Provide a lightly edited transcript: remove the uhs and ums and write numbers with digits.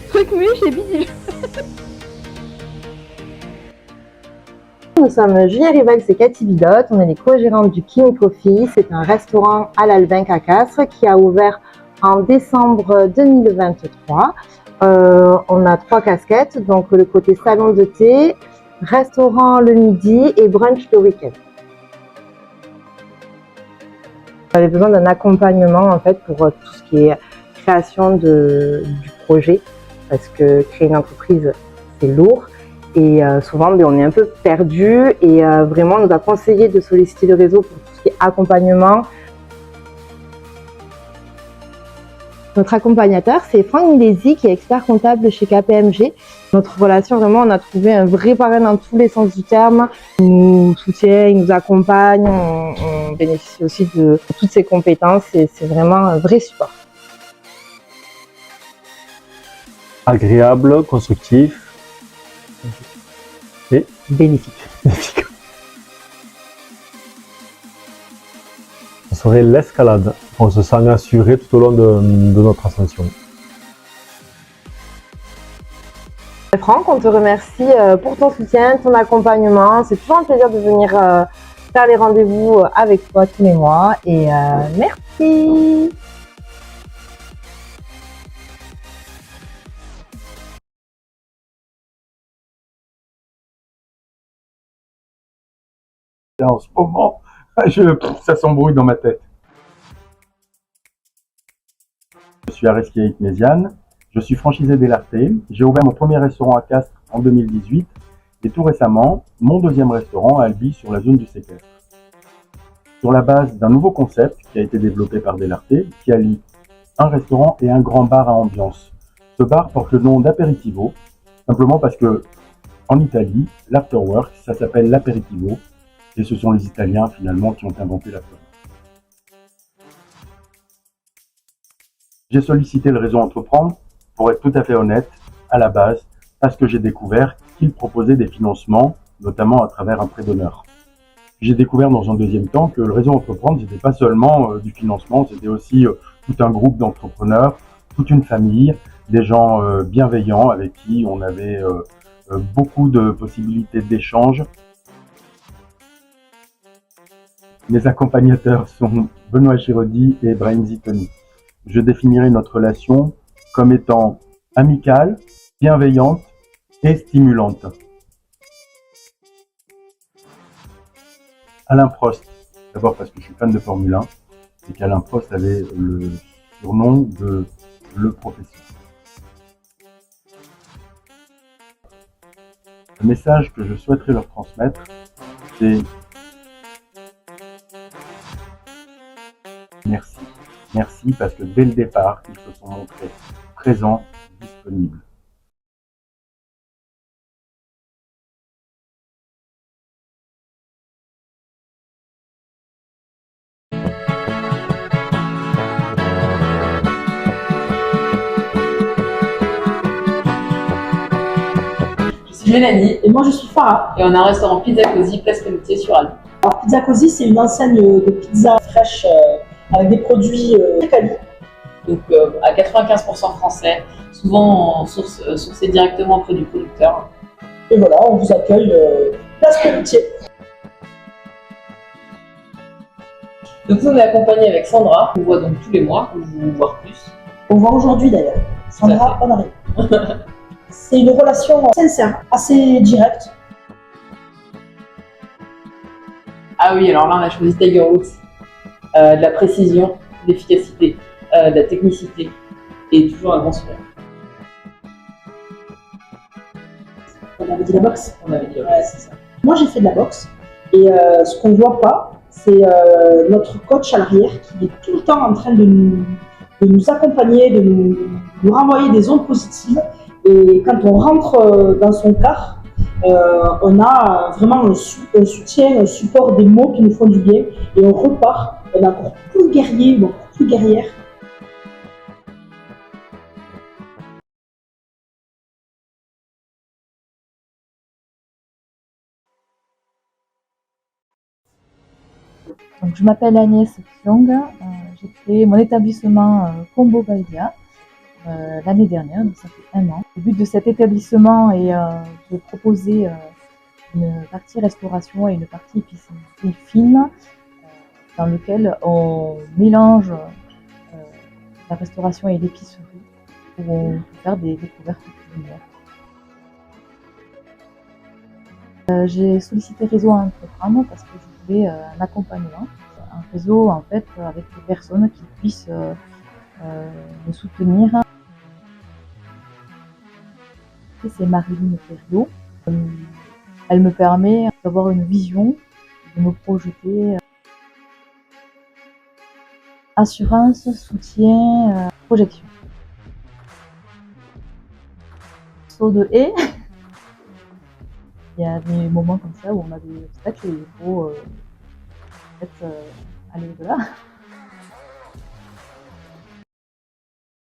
Truc mûche et bidule. Nous sommes Julien Rivex et Cathy Bidotte, on est les co-gérantes du King Coffee. C'est un restaurant à l'Albinque à Castres qui a ouvert en décembre 2023. On a 3 casquettes, donc le côté salon de thé, restaurant le midi et brunch le week-end. J'avais besoin d'un accompagnement en fait pour tout ce qui est création du projet, parce que créer une entreprise c'est lourd et souvent on est un peu perdu et vraiment on nous a conseillé de solliciter le réseau pour tout ce qui est accompagnement. Notre accompagnateur, c'est Franck Milesi, qui est expert comptable chez KPMG. Notre relation, vraiment, on a trouvé un vrai parrain dans tous les sens du terme. Il nous soutient, il nous accompagne, on bénéficie aussi de toutes ses compétences et c'est vraiment un vrai support. Agréable, constructif et Bénéfique. Ce serait l'escalade. On se sent assuré tout au long de notre ascension. Franck, on te remercie pour ton soutien, ton accompagnement. C'est toujours un plaisir de venir faire les rendez-vous avec toi tous les mois et merci. En ce moment, ça s'embrouille dans ma tête. Je suis Areski Aït Méziane, je suis franchisé d'Elarté. J'ai ouvert mon premier restaurant à Castres en 2018 et tout récemment, mon deuxième restaurant à Albi sur la zone du séquestre. Sur la base d'un nouveau concept qui a été développé par Delarté, qui allie un restaurant et un grand bar à ambiance. Ce bar porte le nom d'Aperitivo, simplement parce que en Italie, l'afterwork, ça s'appelle l'Aperitivo, et ce sont les Italiens finalement qui ont inventé l'afterwork. J'ai sollicité le réseau Entreprendre, pour être tout à fait honnête, à la base, parce que j'ai découvert qu'ils proposaient des financements, notamment à travers un prêt d'honneur. J'ai découvert dans un deuxième temps que le réseau Entreprendre, c'était pas seulement du financement, c'était aussi tout un groupe d'entrepreneurs, toute une famille, des gens bienveillants avec qui on avait beaucoup de possibilités d'échange. Mes accompagnateurs sont Benoît Chirodi et Brahim Zitoni. Je définirai notre relation comme étant amicale, bienveillante et stimulante. Alain Prost, d'abord parce que je suis fan de Formule 1, et qu'Alain Prost avait le surnom de le professeur. Le message que je souhaiterais leur transmettre, c'est merci. Merci parce que dès le départ, ils se sont montrés présents, disponibles. Je suis Mélanie. Et moi je suis Farah. Et on a un restaurant Pizza Cosy, place Pelletier sur Albi. Alors Pizza Cosy, c'est une enseigne de pizza fraîche avec des produits très quali. Donc à 95% français, souvent sourcé directement auprès du producteur. Et voilà, on vous accueille place Pelletier. Donc nous on est accompagné avec Sandra, qu'on voit donc tous les mois, voire plus. On voit aujourd'hui d'ailleurs. Sandra, on arrive. C'est une relation sincère, assez directe. Ah oui, alors là on a choisi Tiger Woods. De la précision, de l'efficacité, de la technicité et toujours un grand sourire. On avait dit la boxe. On avait dit ouais, c'est ça. Moi j'ai fait de la boxe et ce qu'on ne voit pas, c'est notre coach à l'arrière qui est tout le temps en train de nous accompagner, de nous renvoyer des ondes positives. Et quand on rentre dans son car, on a vraiment un soutien, un support, des mots qui nous font du bien. Et on repart, on est encore plus guerrier, encore plus guerrière. Donc, je m'appelle Agnès Fiong, j'ai créé mon établissement Combo Baldia l'année dernière, donc ça fait 1 an. Le but de cet établissement est de proposer une partie restauration et une partie épicerie fine, dans lequel on mélange la restauration et l'épicerie, où on peut faire des découvertes culinaires. J'ai sollicité Réseau Entreprendre parce que je voulais un accompagnement, un réseau en fait avec des personnes qui puissent me soutenir. C'est Marilyn Thériault. Elle me permet d'avoir une vision, de me projeter. Assurance, soutien, projection. Saut de haie. Il y a des moments comme ça où on a des obstacles et il faut aller au-delà.